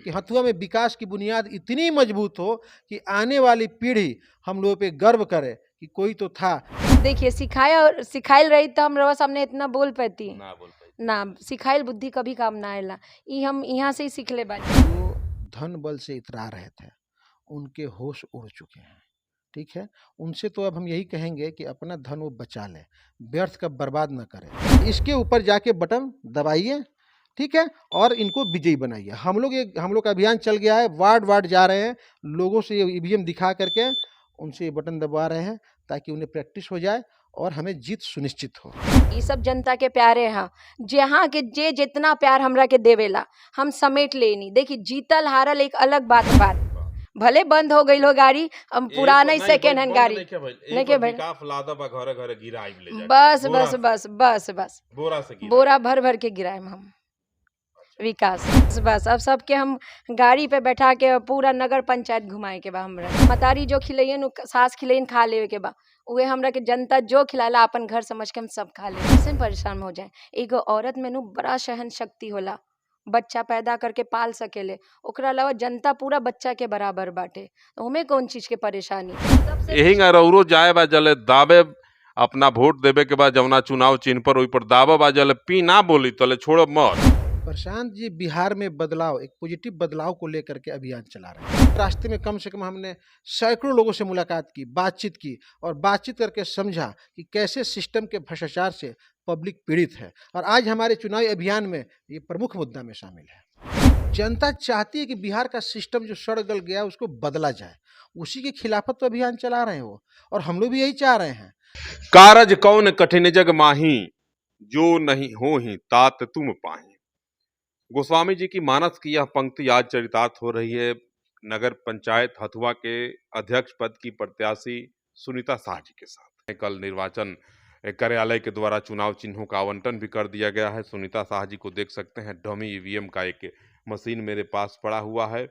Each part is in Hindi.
कि हथुआ में विकास की बुनियाद इतनी मजबूत हो कि आने वाली पीढ़ी हम लोगों पे गर्व करे कि कोई तो था। देखिए सिखाया और सिखाइल रही तो हम रवा सामने इतना बोल पाती ना, सिखाइल बुद्धि कभी काम ना आएला। ई हम यहाँ से ही सीख ले बानी। जो धन बल से इतरा रहे थे उनके होश उड़ चुके हैं, ठीक है। उनसे तो अब हम यही कहेंगे कि अपना धन वो बचा ले, व्यर्थ का बर्बाद न करें। इसके ऊपर जाके बटन दबाइए, ठीक है, और इनको विजयी बनाइए। हम लोग का अभियान चल गया है, वार्ड वार्ड जा रहे हैं, लोगों से ये ईवीएम दिखा करके उनसे ये बटन दबा रहे हैं ताकि उन्हें प्रैक्टिस हो जाए और हमें जीत सुनिश्चित हो। ये सब जनता के प्यारे हैं, जहाँ के जे जितना प्यार हमरा के देवेला हम समेट लेनी। देखी जीतल हारल एक अलग बात भले बंद हो गई हो गाड़ी, अब पुराना सेकेंड हैंड गाड़ी नहीं के भाई बस बस बस बस बस बोरा भर भर के गिराए हम विकास बस। अब सबके हम गाड़ी पे बैठा के पूरा नगर पंचायत घुमाए के बा। हमरा मतारी जो खिलैन सास खिलैन खा लेवे के बा, उहे हमरा के जनता जो खिलाला अपन घर समझ के हम सब खा ले। इससे परेशान हो जाए। एगो औरत में नु बड़ा सहन शक्ति होला, बच्चा पैदा करके पाल सकेले, ओकरा अलावा जनता पूरा बच्चा के बराबर बाटे, हमें कौन चीज के परेशानी। यही रौरो जाए बा जले दावे अपना वोट देवे के बाद जवना चुनाव चिन्ह पर ओई पर दावा बा जले पी ना बोली तले छोड़ो मत। प्रशांत जी बिहार में बदलाव, एक पॉजिटिव बदलाव को लेकर के अभियान चला रहे हैं। रास्ते में कम से कम हमने सैकड़ों लोगों से मुलाकात की, बातचीत की और बातचीत करके समझा कि कैसे सिस्टम के भ्रष्टाचार से पब्लिक पीड़ित है, और आज हमारे चुनावी अभियान में ये प्रमुख मुद्दा में शामिल है। जनता चाहती है कि बिहार का सिस्टम जो सड़ गल गया उसको बदला जाए, उसी के खिलाफत तो अभियान चला रहे हैं वो, और हम लोग भी यही चाह रहे हैं। कारज कौन कठिन जग माही, जो नहीं हो ही तात तुम पाही। गोस्वामी जी की मानस की यह पंक्ति आज चरितार्थ हो रही है नगर पंचायत हथुआ के अध्यक्ष पद की प्रत्याशी सुनीता शाह जी के साथ। कल निर्वाचन कार्यालय के द्वारा चुनाव चिन्हों का आवंटन भी कर दिया गया है। सुनीता शाह जी को देख सकते हैं, डमी ईवीएम का एक मशीन मेरे पास पड़ा हुआ है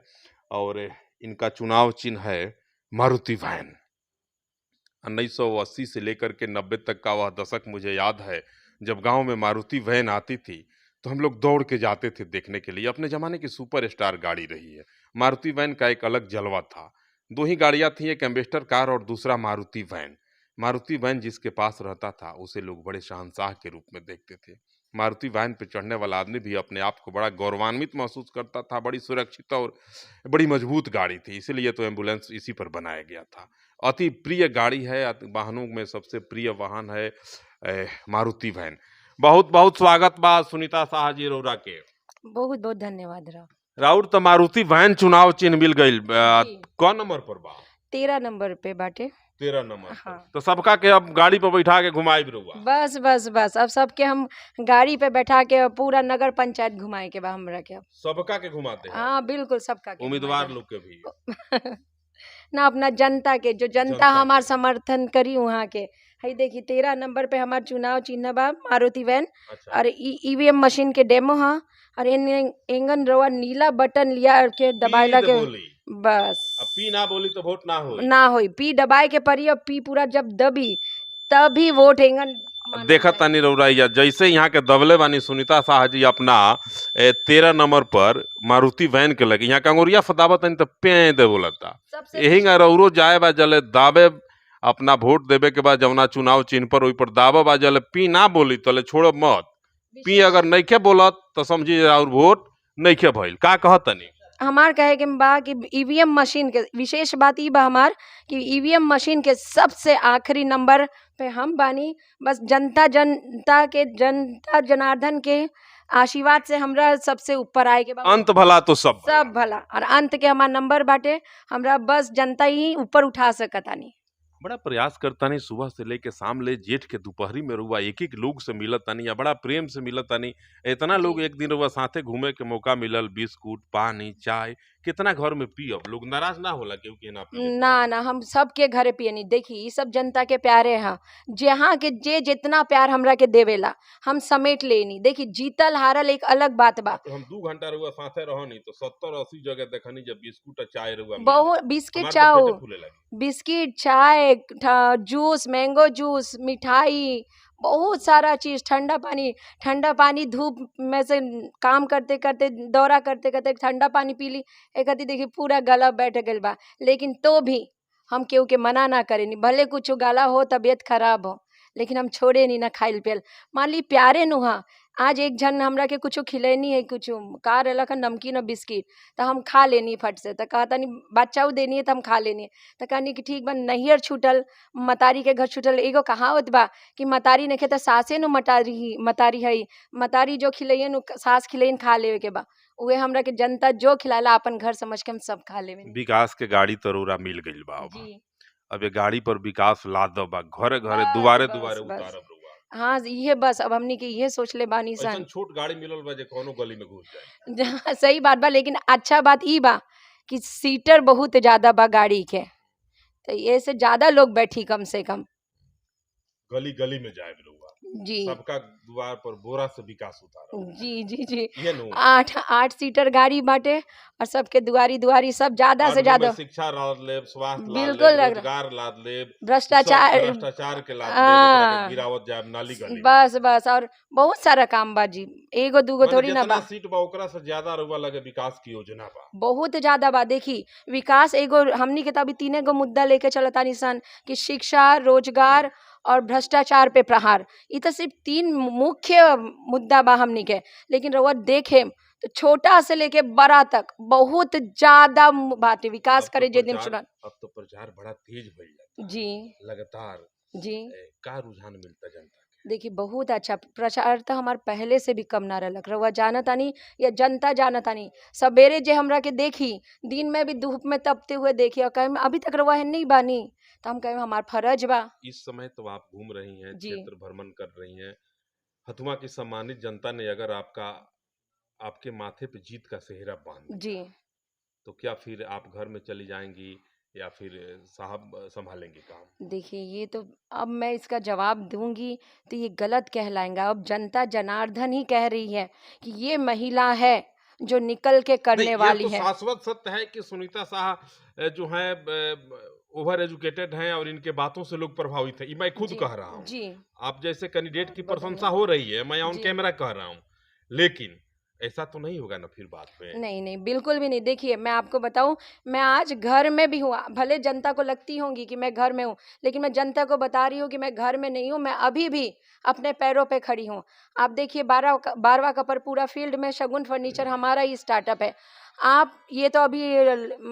और इनका चुनाव चिन्ह है मारुति वैन। 1980 से लेकर के 90 तक का वह दशक मुझे याद है, जब गांव में मारुति वैन आती थी तो हम लोग दौड़ के जाते थे देखने के लिए। अपने जमाने की सुपरस्टार गाड़ी रही है मारुति वैन का, एक अलग जलवा था। दो ही गाड़ियां थी, एक एम्बेसडर कार और दूसरा मारुति वैन। मारुति वैन जिसके पास रहता था उसे लोग बड़े शहंशाह के रूप में देखते थे। मारुति वैन पे चढ़ने वाला आदमी भी अपने आप को बड़ा गौरवान्वित महसूस करता था। बड़ी सुरक्षित और बड़ी मजबूत गाड़ी थी, इसीलिए तो एम्बुलेंस इसी पर बनाया गया था। अति प्रिय गाड़ी है, वाहनों में सबसे प्रिय वाहन है मारुति वैन। बहुत बहुत स्वागत बा सुनीता शाह जी रौरा के। बहुत बहुत धन्यवाद राउर तो मारुति वैन चुनाव चिन्ह मिल गई। कौन नंबर पर बा? 13 नंबर पे बाटे। 13 नंबर। हाँ। तो सबका के अब गाड़ी पे बैठा के घुमाई भी रहुआ? बस बस बस अब सबके हम गाड़ी पे बैठा के पूरा नगर पंचायत घुमाए के बा हमरा के। सबका के घुमाते हैं? हाँ बिल्कुल सबका के। उम्मीदवार लोग के भी ना अपना जनता के, जो जनता हमार समर्थन करी वहाँ के। हई देखी 13 नंबर पे हमार चुनाव चिन्ह बा मारुति वैन। अच्छा। और ईवीएम मशीन के डेमो है और एंगन रवा नीला बटन लिया के दबाइला के बस। अब पी ना बोली तो वोट ना होई। पी दबाए के परी, अब पी पूरा जब दबी तभी वोट एंगन। देखा तानी रौरा जैसे यहाँ के दबले बानी सुनीता शाह जी अपना 13 नंबर पर मारुति वैन के लगे, यहाँ कंगोरिया फतावत तो पे दे बोलता। यही रौरो जाए बा जले दावे अपना वोट देवे के बाद जवना चुनाव चिन्ह पर ओई पर दावा बा जले पी ना बोली तले छोड़ो मत। पी अगर नइखे बोलत तो समझी और वोट नइखे भइल। का कहतनी हमार कहे के बा कि ईवीएम मशीन के विशेष बात ई बा हमार कि ईवीएम मशीन के सबसे आखिरी नंबर पे हम बानी। बस जनता जनार्दन के आशीर्वाद से हमरा सबसे ऊपर आए के बा। अंत भला तो सब भला, और अंत के हमार नंबर बाटे। हमरा बस जनता ही ऊपर उठा सकतानी। बड़ा प्रयास करता नहीं, सुबह से लेके शाम ले जेठ के दोपहरी में रुआ एक एक लोग से मिलत तानी या बड़ा प्रेम से मिलत तानी। इतना लोग एक दिन रुआ साथे घूमे के मौका मिलल, बिस्कुट पानी चाय कितना घर में पियब, लोग नाराज ना होला क्योंकि ना हम सबके घरे पियनी। देखी ये सब जनता के प्यारे हैं, जहाँ के जे जितना प्यार हमरा के देवेला हम समेट लेनी। देखी जीतल हारल एक अलग बात बा। तो हम 2 घंटा रुआ साथे रहनी तो 70-80 जगह देखनी जब बिस्कुट चाय रुआ बहुत बिस्किट चाय, बिस्किट चाय, जूस, मैंगो जूस, मिठाई, बहुत सारा चीज़, ठंडा पानी धूप में से काम करते करते, दौरा करते करते ठंडा पानी पी ली, एक अति देखिए पूरा गला बैठ गइल बा। लेकिन तो भी हम केहू के मना ना करेनी, भले कुछ गला हो, तबीयत खराब हो, लेकिन हम छोड़े नहीं ना खाइल पियल। मान ली प्यारे नुहा, आज एक जन हमरा के कुछो खिलैनी है, कुछो का रहलक नमकीन और बिस्किट, तो हम खा लेनी फट से, तो कहतनी बच्चा उ देनी है तो हम खा लेनी। तो कहनी कि ठीक बा, नैहर छूटल, मतारी के घर छूटल। एगो कहावत बा कि मतारी नइखे त सासे नु मतारी हई, मतारी जो खिलैयन उ सास खिलैयन खा लेवे के बा। उहे हमरा के जनता जो खिलाला अपन घर समझ के हम सब खा लेवे। विकास के गाड़ी तरोरा मिल गइल बा अब। जी। अब ये गाड़ी पर विकास लादब बा, घरे घरे बस, दुआरे बस, दुआरे बस। उतारब रउआ। हाँ, इहे बस अब हमनी के इहे सोचले बानी ऐसन सन। छोट गाड़ी मिलल बा जे कौनो गली में घुस जाए। जहाँ सही बात बा, लेकिन अच्छा बात ई बा कि सीटर बहुत ज़्यादा बा गाड़ी के, तो ये से ज़्यादा लोग बैठी कम से कम। गली गली में जाए रउआ। जी। सबका द्वार पर बोरा से विकास उतारब। जी, जी, जी। ये नु 8 सीटर गाड़ी बाटे और सबके दुआरी सब ज़्यादा से और में ज़्यादा शिक्षा लाद लेब, स्वास्थ्य लाद बिल्कुल लेब, लग रोजगार लाद लेब, भ्रष्टाचार सब भ्रष्टाचार के लाद लेब, ओकरा के गिरावत जाए नाली गली में। बस और बहुत सारा काम बा जी, एगो दूगो माने थोड़ी ना जितना बा। सीट बा ओकरा से ज्यादा रउआ लगे विकास की योजना बा। बहुत ज़्यादा बा। देखी विकास एगो हमनी के तो अभी 3 गो मुद्दा लेके चलतानी सन कि शिक्षा, रोजगार और भ्रष्टाचार पे प्रहार। ई तो सिर्फ 3 मुख्य मुद्दा बा हमनी के, लेकिन रउआ देखे तो छोटा से लेके बड़ा तक बहुत ज़्यादा बाटे विकास करे जे दिन सुनत। अब तो प्रचार बड़ा तेज भइल जाता। जी, लगातार जी। का रुझान मिलता जनता के? देखिए बहुत अच्छा प्रचार तो हमार पहले से भी कम ना रहलक, रउआ जानतानी या जनता जानतानी। सबेरे जे हमरा के देखी, दिन में भी धूप में तपते हुए देखी और कहे अभी तक रउआ है नहीं बानी, तो हम कहे हमार फर्ज बा। इस समय तो आप घूम रही हैं, जी। क्षेत्र भ्रमण कर रही हैं। हथुआ की सम्मानित जनता ने अगर आपके माथे पे जीत का सेहरा बांध दिया, जी। तो क्या फिर आप घर में चली जाएंगी या फिर साहब संभालेंगे काम? देखिए ये तो अब मैं इसका जवाब दूंगी तो ये गलत कहलाएगा। अब जनता जनार्दन ही कह रही है कि ये महिला है जो निकल के नहीं, करने ये वाली तो है। शाश्वत सत्य है कि सुनीता शाह जो है ओवर एजुकेटेड हैं और इनके बातों से लोग प्रभावित हैं। ये मैं खुद जी, कह रहा हूँ। जी। आप जैसे कैंडिडेट की बहुत प्रशंसा हो रही है, मैं ऑन जी। कैमरा कह रहा हूँ, लेकिन ऐसा तो नहीं होगा ना फिर बाद में। नहीं, बिल्कुल भी नहीं। देखिए मैं आपको बताऊं, मैं आज घर में भी हूँ, भले जनता को लगती होंगी कि मैं घर में हूँ, लेकिन मैं जनता को बता रही हूँ कि मैं घर में नहीं हूँ, मैं अभी भी अपने पैरों पे खड़ी हूँ। आप देखिए 12वां कपर पूरा फील्ड में शगुन फर्नीचर हमारा ही स्टार्टअप है। आप ये तो अभी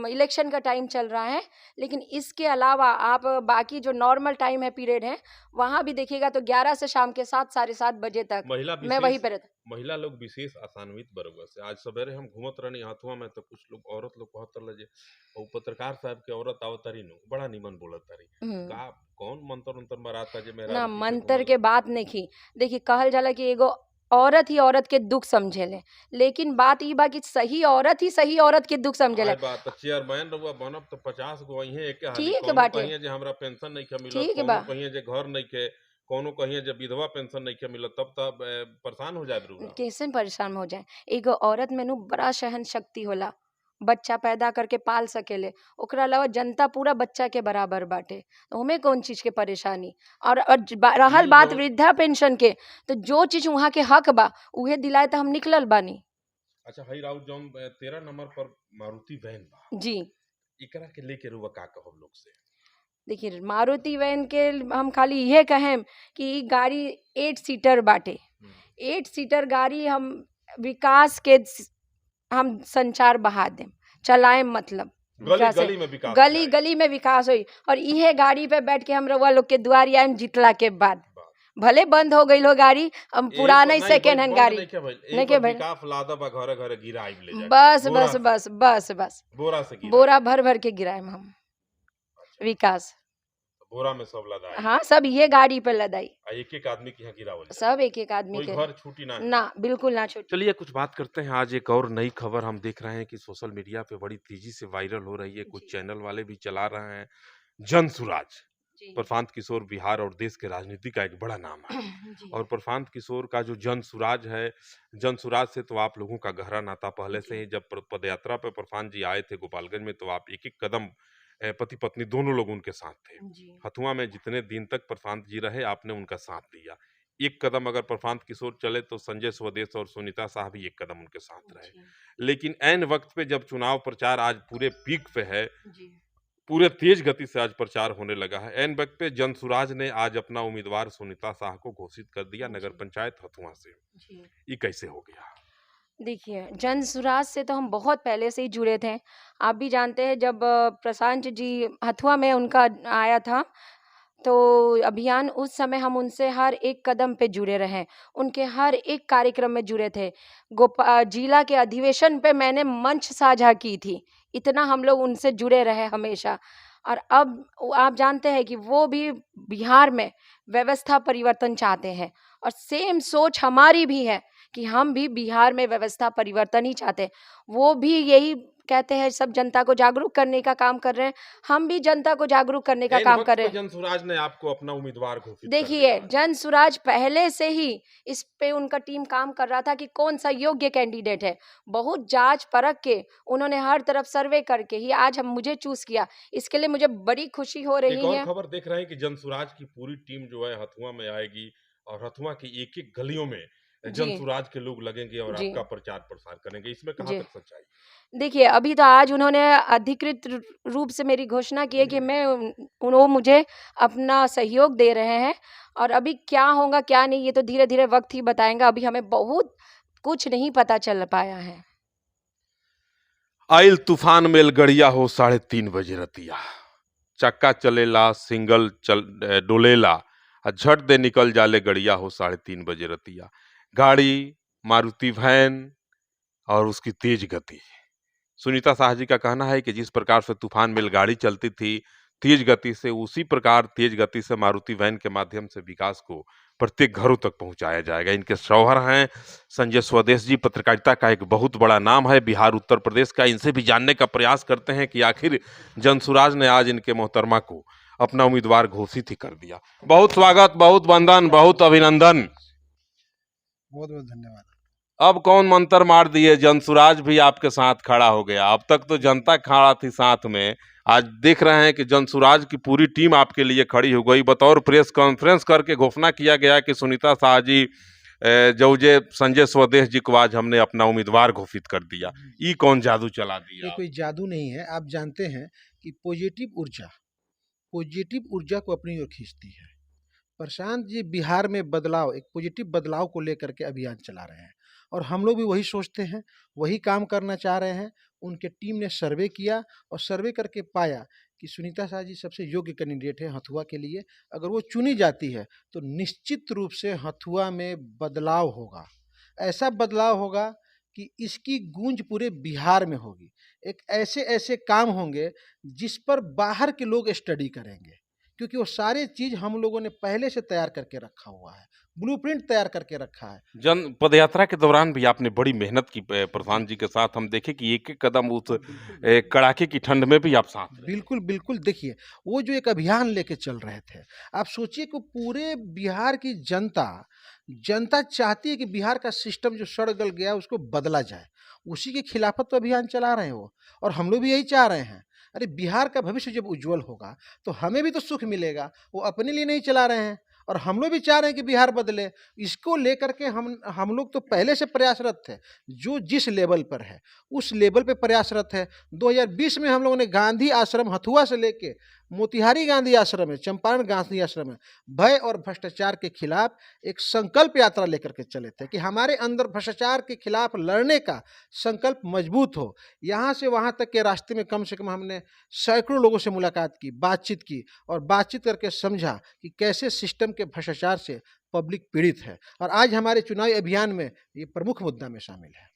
इलेक्शन का टाइम चल रहा है, लेकिन इसके अलावा आप बाकी जो नॉर्मल टाइम है, पीरियड है, वहाँ भी देखिएगा तो 11 से शाम के 7 साढ़े 7 बजे तक मैं वहीं पे रहता। महिला लोग विशेष आसान्वित बरगुआ से। आज सवेरे हम घूमत रहनी हथुआ में, तो कुछ लोग औरत लोग कहत रहे और पत्रकार साहब के औरत आवतारी नु बड़ा निमन बोलत तारी। का कौन मंत्र अंतर मराता जे मेरा ना मंत्र के बात नहीं की। देखिए कहल जाला कि एगो औरत ही औरत के दुख समझेले, लेकिन बात ई बा कि सही औरत ही सही औरत के दुख समझेले। बात चेयरमैन रहुआ बनब तो 50 गो अइहे एके हाली। ठीक कौनो बाटे। कहिए जे हमरा पेंशन नहीं के मिलत, ठीक कौनो बा। कहिए जे घर नहीं के, कौनो कहिए जे विधवा पेंशन नहीं के मिलत, तब परेशान हो जाए रहुआ। कैसे परेशान हो जाए। एगो औरत में नु बड़ा सहन शक्ति होला, बच्चा पैदा करके पाल सकेले। ओकरा अलावा जनता पूरा बच्चा के बराबर बाटे, तो हमें कौन चीज के परेशानी। और रहल ई बात जौन वृद्धा पेंशन के, तो जो चीज वहाँ के हक बा उहे दिलाए तो हम निकलल बानी। अच्छा हई राउत जौन 13 नंबर पर मारुति वैन बा, जी। एकरा के लेके रहुआ का कहब लोग से? देखिए मारुति वैन के हम खाली ये कहें कि ई गाड़ी 8 सीटर बाटे। 8 सीटर गाड़ी हम विकास के हम संचार बहा देम, चलाएं मतलब गली विकास है। गली में विकास गली जाए। गली में विकास होई और इहे गाड़ी पे बैठ के हम रउआ लोग के दुआरी आएम जितला के बाद। भले बंद हो गई हो गाड़ी, हम पुराना ही सेकेंड हैंड गाड़ी नहीं के भाई। विकास लादब आ घरे घरे गिराई ले जाके। बस बोरा बस से- बस बस बस बोरा से गिराई। बोरा भर भर के गिराएम हम विकास। बोरा में सब लदाई। हाँ सब ये गाड़ी पे लदाई, एक एक आदमी के यहाँ गिरावल जाए। सब एक आदमी कोई के। घर छूटी ना। ना बिल्कुल ना छूटी। चलिए कुछ बात करते हैं। आज एक और नई खबर हम देख रहे हैं कि सोशल मीडिया पे बड़ी तेजी से वायरल हो रही है, कुछ चैनल वाले भी चला रहे हैं। जन सुराज, जी। प्रशांत किशोर बिहार और देश के राजनीति का एक बड़ा नाम है। जी। और प्रशांत किशोर का जो जन सुराज है, जन सुराज से तो आप लोगों का गहरा नाता पहले से ही। जब पदयात्रा पे प्रशांत जी आए थे गोपालगंज में, तो आप एक एक कदम पति पत्नी दोनों लोग उनके साथ थे। जी। हथुआ में जितने दिन तक प्रशांत जी रहे, आपने उनका साथ दिया। एक कदम अगर प्रशांत किशोर चले तो संजय स्वदेश और सुनीता शाह भी एक कदम उनके साथ रहे। जी, लेकिन ऐन वक्त पे जब चुनाव प्रचार आज पूरे पीक पे है, जी, पूरे तेज गति से आज प्रचार होने लगा है, ऐन वक्त पे जनसुराज ने आज अपना उम्मीदवार सुनीता शाह को घोषित कर दिया नगर जी, पंचायत हथुआ से। जी। ये कैसे हो गया? देखिए, जनसुराज से तो हम बहुत पहले से ही जुड़े थे। आप भी जानते हैं जब प्रशांत जी हथुआ में उनका आया था, तो अभियान उस समय हम उनसे हर एक कदम पे जुड़े रहे। उनके हर एक कार्यक्रम में जुड़े थे। जिला के अधिवेशन पे मैंने मंच साझा की थी। इतना हम लोग उनसे जुड़े रहे हमेशा। और अब आप जानते हैं कि वो भी बिहार में व्यवस्था परिवर्तन चाहते हैं और सेम सोच हमारी भी है कि हम भी बिहार में व्यवस्था परिवर्तन ही चाहते हैं। वो भी यही कहते हैं सब जनता को जागरूक करने का काम कर रहे हैं, हम भी जनता को जागरूक करने का ऐन काम वक्त कर पे रहे हैं। जनसुराज ने आपको अपना उम्मीदवार घोषित कर देखिए, दिया। जनसुराज पहले से ही इस पे उनका टीम काम कर रहा था कि कौन-सा योग्य कैंडिडेट है। बहुत जाँच-परख के उन्होंने हर तरफ सर्वे करके ही आज हम मुझे चूज़ किया। इसके लिए मुझे बड़ी खुशी हो एक रही और है। खबर देख रहे हैं कि जनसुराज की पूरी टीम जो है हथुआ में आएगी और हथुआ की एक-एक गलियों में जी, जनसुराज के लोग लगेंगे और जी, आपका प्रचार प्रसार करेंगे। इसमें कहाँ जी। तक सच्चाई है? देखिए, अभी तो आज उन्होंने अधिकृत रूप से मेरी घोषणा की है कि मैं वो मुझे अपना सहयोग दे रहे हैं और अभी क्या होगा, क्या नहीं, ये तो धीरे-धीरे वक़्त ही बताएगा। अभी हमें बहुत कुछ नहीं पता चल पाया है। आइल तूफान मेल गड़िया हो 3:30 बजे रतिया, चक्का चलेला सिंगल डोलेला आ झट दे निकल जाले गड़िया हो 3:30 बजे रतिया। गाड़ी मारुति वैन और उसकी तेज गति। सुनीता शाह जी का कहना है कि जिस प्रकार से तूफान मेल गाड़ी चलती थी तेज गति से, उसी प्रकार तेज गति से मारुति वैन के माध्यम से विकास को प्रत्येक घरों तक पहुंचाया जाएगा। इनके शौहर हैं संजय स्वदेश जी, पत्रकारिता का एक बहुत बड़ा नाम है बिहार उत्तर प्रदेश का। इनसे भी जानने का प्रयास करते हैं कि आखिर जनसुराज ने आज इनके मोहतरमा को अपना उम्मीदवार घोषित ही कर दिया। बहुत स्वागत, बहुत वंदन, बहुत अभिनंदन। बहुत बहुत धन्यवाद। अब कौन मंत्र मार दिए, जनसुराज भी आपके साथ खड़ा हो गया। अब तक तो जनता खड़ा थी साथ में, आज देख रहे हैं कि जनसुराज की पूरी टीम आपके लिए खड़ी हो गई। बतौर प्रेस कॉन्फ्रेंस करके घोषणा किया गया कि सुनीता शाह जी जौजे संजय स्वदेश जी को आज हमने अपना उम्मीदवार घोषित कर दिया। ये कौन जादू चला ये दिया? कोई जादू नहीं है। आप जानते हैं कि पॉजिटिव ऊर्जा को अपनी ओर खींचती है। प्रशांत जी बिहार में बदलाव, एक पॉजिटिव बदलाव को लेकर के अभियान चला रहे हैं और हम लोग भी वही सोचते हैं, वही काम करना चाह रहे हैं। उनके टीम ने सर्वे किया और सर्वे करके पाया कि सुनीता शाह जी सबसे योग्य कैंडिडेट है हथुआ के लिए। अगर वो चुनी जाती है तो निश्चित रूप से हथुआ में बदलाव होगा। ऐसा बदलाव होगा कि इसकी गूंज पूरे बिहार में होगी। एक ऐसे-ऐसे काम होंगे जिस पर बाहर के लोग स्टडी करेंगे, क्योंकि वो सारी चीज़ हम लोगों ने पहले से तैयार करके रखा हुआ है, ब्लूप्रिंट तैयार करके रखा है। जन पदयात्रा के दौरान भी आपने बड़ी मेहनत की जी। प्रधान जी के साथ। हम देखे कि एक-एक कदम उस बिल्कुल, बिल्कुल। कड़ाके की ठंड में भी आप साथ रहे। बिल्कुल, बिल्कुल। देखिए, वो जो एक अभियान लेके चल रहे थे, आप सोचिए कि पूरे बिहार की जनता चाहती है कि बिहार का सिस्टम जो सड़-गल गया है, उसको बदला जाए। उसी के खिलाफत तो अभियान चला रहे हैं वो, और हम लोग भी यही चाह रहे हैं। अरे! बिहार का भविष्य जब उज्ज्वल होगा, तो हमें भी तो सुख मिलेगा। वो अपने लिए नहीं चला रहे हैं और हम लोग भी चाह रहे हैं कि बिहार बदले। इसको लेकर के हम लोग तो पहले से प्रयासरत थे। जो जिस लेवल पर है, उस लेवल पे प्रयासरत है। 2020 में हम लोगों ने गांधी आश्रम हथुआ से लेके मोतिहारी गांधी आश्रम है, चंपारण गांधी आश्रम है, भय और भ्रष्टाचार के खिलाफ एक संकल्प यात्रा लेकर के चले थे कि हमारे अंदर भ्रष्टाचार के खिलाफ लड़ने का संकल्प मजबूत हो। यहाँ से वहाँ तक के रास्ते में कम से कम हमने सैकड़ों लोगों से मुलाकात की, बातचीत की और बातचीत करके समझा कि कैसे सिस्टम के भ्रष्टाचार से पब्लिक पीड़ित है, और आज हमारे चुनावी अभियान में ये प्रमुख मुद्दा में शामिल है।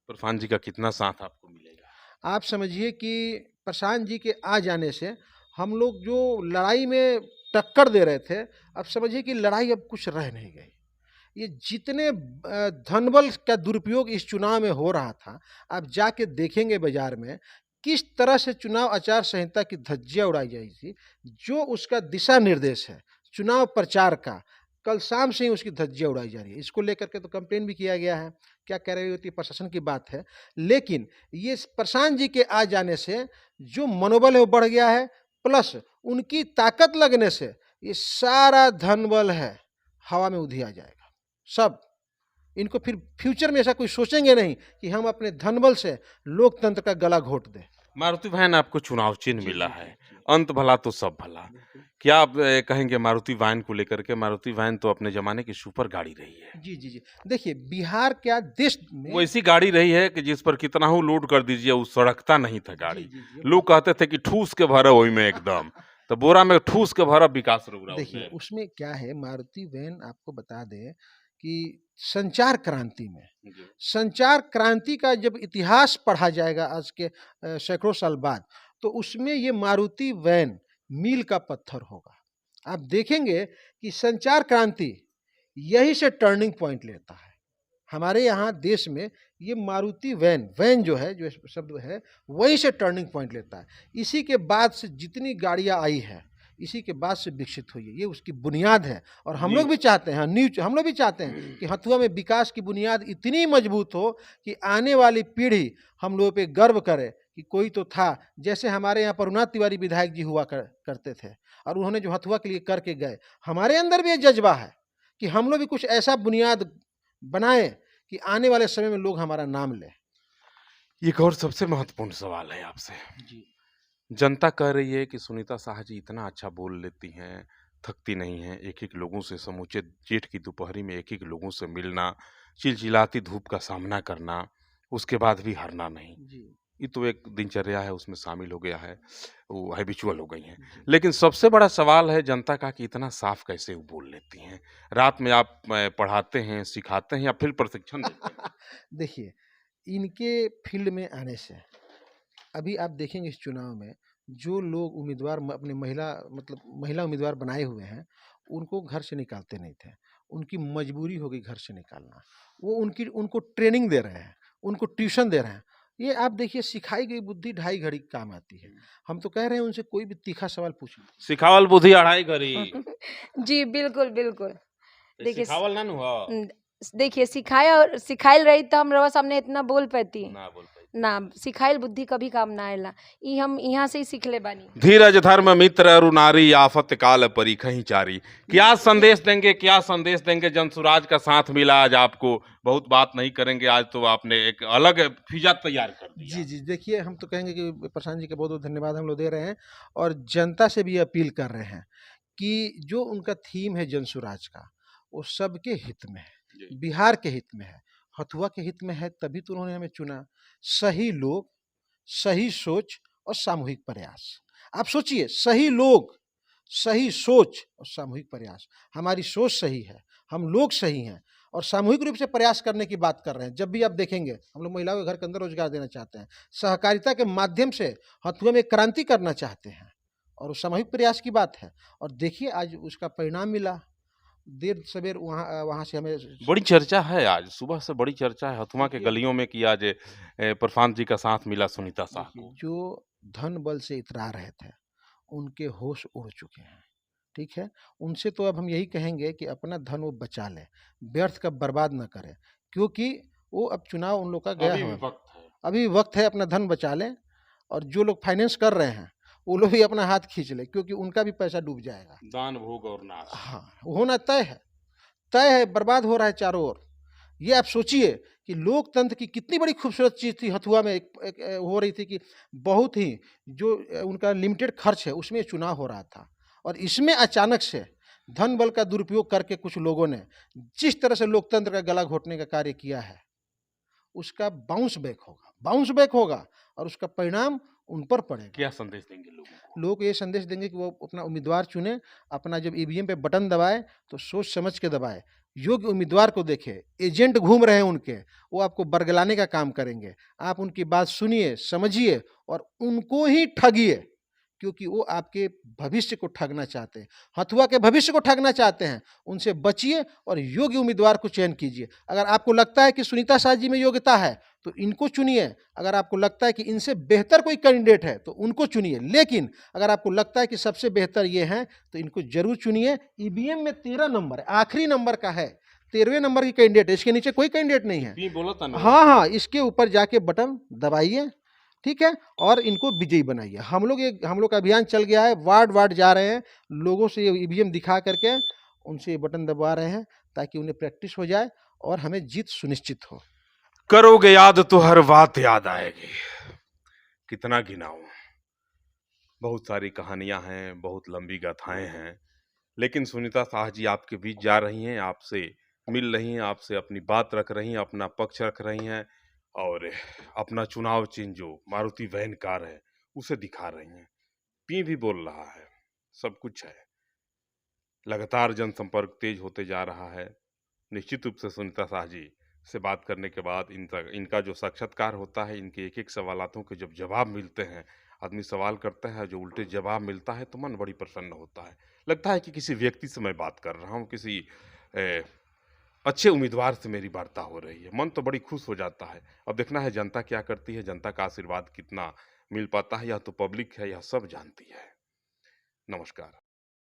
प्रशांत जी का कितना साथ आपको मिलेगा? आप समझिए कि प्रशांत जी के आ जाने से हम लोग जो लड़ाई में टक्कर दे रहे थे, अब समझिए कि लड़ाई अब कुछ रह नहीं गई। ये जितने धनबल का दुरुपयोग इस चुनाव में हो रहा था, आप जाके देखेंगे बाज़ार में, किस तरह से चुनाव आचार संहिता की धज्जियाँ उड़ाई जाई थी। जो उसका दिशा निर्देश है, चुनाव प्रचार का, कल शाम से ही उसकी धज्जियाँ उड़ाई जा रही है। इसको लेकर के तो कंप्लेन भी किया गया है। क्या कह रही होती प्रशासन की बात है। लेकिन ये प्रशांत जी के आ जाने से जो मनोबल है वो बढ़ गया है, प्लस उनकी ताकत लगने से ये सारा धनबल है, हवा में उधिया जाएगा सब। इनको फिर फ्यूचर में ऐसा कोई सोचेंगे नहीं कि हम अपने धनबल से लोकतंत्र का गला घोट दें। मारुति वैन आपको चुनाव चिन्ह मिला है, अंत भला तो सब भला। क्या आप कहेंगे मारुति वैन को लेकर के? मारुति वैन तो अपने जमाने की सुपर गाड़ी रही है। जी जी जी, देखिए बिहार क्या देश में वो ऐसी गाड़ी रही है कि जिस पर कितना हो लोड कर दीजिए वो सड़कता नहीं था गाड़ी। जी, जी, लोग कहते थे कि ठूस के भरा वही में एकदम, तो बोरा में ठूस के भरा विकास रोग देखिए उसमें क्या है, मारुति वैन आपको बता दें कि संचार क्रांति में, संचार क्रांति का जब इतिहास पढ़ा जाएगा आज के सैकड़ों साल बाद, तो उसमें ये मारुति वैन मील का पत्थर होगा। आप देखेंगे कि संचार क्रांति यही से टर्निंग पॉइंट लेता है हमारे यहाँ देश में। ये मारुति वैन, वैन जो है, जो शब्द है, वहीं से टर्निंग पॉइंट लेता है। इसी के बाद से जितनी गाड़ियाँ आई है, इसी के बाद से विकसित हुई है, ये उसकी बुनियाद है। और हम लोग भी चाहते हैं, हम लोग भी चाहते हैं कि हथुआ में विकास की बुनियाद इतनी मजबूत हो कि आने वाली पीढ़ी हम लोगों पे गर्व करे कि कोई तो था। जैसे हमारे यहाँ परुनाथ तिवारी विधायक जी हुआ करते थे, और उन्होंने जो हथुआ के लिए करके गए, हमारे अंदर भी ये जज्बा है कि हम लोग भी कुछ ऐसा बुनियाद बनाए कि आने वाले समय में लोग हमारा नाम लें। एक और सबसे महत्वपूर्ण सवाल है आपसे जी। जनता कह रही है कि सुनीता शाह जी इतना अच्छा बोल लेती हैं, थकती नहीं हैं, एक-एक लोगों से समूचे जेठ की दोपहरी में एक-एक लोगों से मिलना, चिलचिलाती धूप का सामना करना, उसके बाद भी हारना नहीं। ये तो एक दिनचर्या है, उसमें शामिल हो गया है, वो हैबिचुअल हो गई हैं। लेकिन सबसे बड़ा सवाल है जनता का कि इतना साफ कैसे वो बोल लेती हैं? रात में आप पढ़ाते हैं, सिखाते हैं या फिर प्रशिक्षण देते हैं? देखिए, इनके फील्ड में आने से अभी आप देखेंगे इस चुनाव में जो लोग उम्मीदवार अपने महिला उम्मीदवार बनाए हुए हैं, उनको घर से निकालते नहीं थे। उनकी मजबूरी हो गई घर से निकालना। वो उनको ट्रेनिंग दे रहे हैं, उनको ट्यूशन दे रहे हैं। ये आप देखिए, सिखाई गई बुद्धि ढाई घड़ी काम आती है। हम तो कह रहे हैं उनसे कोई भी तीखा सवाल पूछिए। सिखावल बुद्धि अढ़ाई घड़ी। जी बिल्कुल बिल्कुल। देखिए सिखावल ना हुआ। देखिए सिखाइल रही तो हम रवा सामने इतना बोल पाती ना। सिखाइल बुद्धि कभी काम ना आएला। ई हम यहाँ से ही सीख ले बानी। धीरज धर्म मित्र अरु नारी, आफत काल परिखहि चारी। क्या संदेश देंगे, क्या संदेश देंगे? जनसुराज का साथ मिला आज आपको, बहुत बात नहीं करेंगे, आज तो आपने एक अलग फिजा तैयार कर दिया। जी जी, देखिए हम तो कहेंगे कि प्रशांत जी का बहुत बहुत धन्यवाद हम लोग दे रहे हैं, और जनता से भी अपील कर रहे हैं कि जो उनका थीम है जनसुराज का, वो सबके हित में है, बिहार के हित में है, हथुआ के हित में है, तभी तो उन्होंने हमें चुना। सही लोग, सही सोच और सामूहिक प्रयास। आप सोचिए, सही लोग, सही सोच और सामूहिक प्रयास। हमारी सोच सही है, हम लोग सही हैं, और सामूहिक रूप से प्रयास करने की बात कर रहे हैं। जब भी आप देखेंगे, हम लोग महिलाओं के घर के अंदर रोजगार देना चाहते हैं, सहकारिता के माध्यम से हथुआ में क्रांति करना चाहते हैं, और सामूहिक प्रयास की बात है। और देखिए आज उसका परिणाम मिला। देर सवेर वहाँ से हमें बड़ी चर्चा है, आज सुबह से बड़ी चर्चा है हथुआ के गलियों में कि आज प्रशांत जी का साथ मिला सुनीता शाह को। जो धन बल से इतरा रहे थे, उनके होश उड़ चुके हैं। ठीक है, उनसे तो अब हम यही कहेंगे कि अपना धन वो बचा ले, व्यर्थ का बर्बाद ना करे, क्योंकि वो अब चुनाव उन लोग का गया है, अभी वक्त है, अपना धन बचा लें। और जो लोग फाइनेंस कर रहे हैं वो लोग भी अपना हाथ खींच ले, क्योंकि उनका भी पैसा डूब जाएगा। दान भोग और नाश, हाँ, होना तय है, बर्बाद हो रहा है चारों ओर। ये आप सोचिए कि लोकतंत्र की कितनी बड़ी खूबसूरत चीज़ थी। हथुआ में एक हो रही थी कि बहुत ही जो उनका लिमिटेड खर्च है उसमें चुनाव हो रहा था, और इसमें अचानक से धन बल का दुरुपयोग करके कुछ लोगों ने जिस तरह से लोकतंत्र का गला घोटने का कार्य किया है, उसका बाउंस बैक होगा, और उसका परिणाम उन पर पड़ेगा। क्या संदेश देंगे लोगों को? लोग ये संदेश देंगे कि वो अपना उम्मीदवार चुने, अपना जब ईवीएम पे बटन दबाए तो सोच समझ के दबाए, योग्य उम्मीदवार को देखे। एजेंट घूम रहे हैं उनके, वो आपको बरगलाने का काम करेंगे। आप उनकी बात सुनिए, समझिए और उनको ही ठगिए, क्योंकि वो आपके भविष्य को ठगना चाहते हैं, हथुआ के भविष्य को ठगना चाहते हैं। उनसे बचिए और योग्य उम्मीदवार को चयन कीजिए। अगर आपको लगता है कि सुनीता शाह जी में योग्यता है तो इनको चुनिए। अगर आपको लगता है कि इनसे बेहतर कोई कैंडिडेट है तो उनको चुनिए। लेकिन अगर आपको लगता है कि सबसे बेहतर ये हैं तो इनको जरूर चुनिए। ईवीएम में 13 नंबर आखिरी नंबर का है, 13वें नंबर की कैंडिडेट है, इसके नीचे कोई कैंडिडेट नहीं है। हाँ, इसके ऊपर जाके बटन दबाइए, ठीक है, और इनको विजयी बनाइए। हम लोग का अभियान चल गया है, वार्ड जा रहे हैं, लोगों से ये ईवीएम दिखा करके उनसे ये बटन दबा रहे हैं ताकि उन्हें प्रैक्टिस हो जाए और हमें जीत सुनिश्चित हो। करोगे याद तो हर बात याद आएगी। कितना गिनाऊं, बहुत सारी कहानियां हैं, बहुत लंबी गाथाएं हैं, लेकिन सुनीता शाह जी आपके बीच जा रही हैं, आपसे मिल रही हैं, आपसे अपनी बात रख रही हैं, अपना पक्ष रख रही हैं और अपना चुनाव चिन्ह जो मारुति वैन कार है उसे दिखा रही हैं। पी भी बोल रहा है, सब कुछ है। लगातार जनसंपर्क तेज होते जा रहा है। निश्चित रूप से सुनीता शाह जी से बात करने के बाद इनका जो साक्षात्कार होता है, इनके एक-एक सवालातों के जब जवाब मिलते हैं, आदमी सवाल करता है, जो उल्टे जवाब मिलता है, तो मन बड़ी प्रसन्न होता है। लगता है कि किसी व्यक्ति से मैं बात कर रहा हूँ, किसी अ, अच्छे उम्मीदवार से मेरी वार्ता हो रही है। मन तो बड़ी खुश हो जाता है। अब देखना है जनता क्या करती है, जनता का आशीर्वाद कितना मिल पाता है, यह तो पब्लिक है, यह सब जानती है। नमस्कार।